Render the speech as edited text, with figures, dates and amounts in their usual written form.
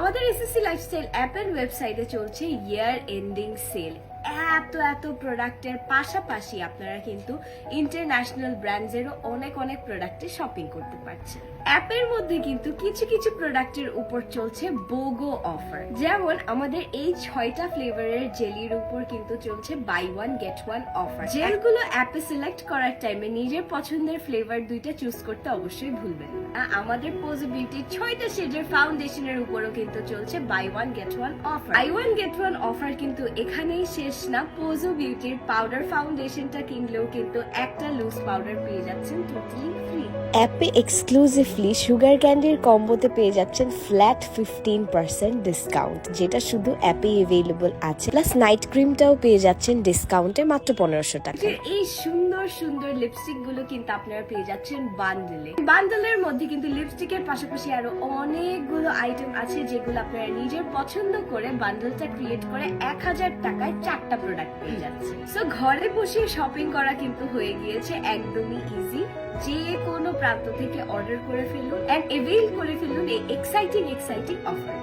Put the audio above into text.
আমাদের SSC lifestyle app and ওয়েবসাইটে চলছে ইয়ার এন্ডিং সেল। এত প্রোডাক্টের পাশাপাশি আপনারা কিন্তু ইন্টারন্যাশনাল ব্র্যান্ডসেরও অনেক প্রোডাক্টে শপিং করতে পারছেন। অ্যাপের মধ্যে কিন্তু কিছু প্রোডাক্টের উপর চলছে বোগো অফার। যেমন আমাদের এই 6টা ফ্লেভারের জেলির উপর কিন্তু চলছে buy one get one offer. জেলগুলো অ্যাপে সিলেক্ট করার টাইমে নিজের পছন্দের ফ্লেভার দুইটা চুজ করতে অবশ্যই ভুলবেন না। আমাদের পোজো বিউটির 6টা শেডের ফাউন্ডেশনের উপরও কিন্তু চলছে buy one get one offer. Buy one get one offer কিন্তু এখানেই শেষ না। পোজো বিউটির পাউডার ফাউন্ডেশনটা কিনলেও কিন্তু একটা লুজ পাউডার পেয়ে যাচ্ছেন টোটালি ফ্রি। অ্যাপে এক্সক্লুসিভলি সুগার ক্যান্ডির কম্বোতে পেয়ে যাচ্ছেন ফ্ল্যাট 15% ডিসকাউন্ট, যেটা শুধু অ্যাপে অ্যাভেলেবল আছে। প্লাস নাইট ক্রিমটাও পেয়ে যাচ্ছেন ডিসকাউন্টে মাত্র 1500 টাকা। এই সুন্দর লিপস্টিক গুলো কিন্তু আপনারা পেয়ে যাচ্ছেন বান্ডেলে। বান্ডেলের মধ্যে কিন্তু লিপস্টিকের পাশাপাশি আরো অনেকগুলো আইটেম আছে, যেগুলো আপনারা নিজের পছন্দ করে বান্ডেলটা ক্রিয়েট করে 1000 টাকায় 4টা প্রোডাক্ট পেয়ে যাচ্ছেন। সো ঘরে বসে শপিং করা কিন্তু হয়ে গিয়েছে একদমই ইজি। যে কোনো প্রান্ত থেকে অর্ডার করে ফেলুন এন্ড এভেইল করে ফেলুন এই এক্সাইটিং অফার।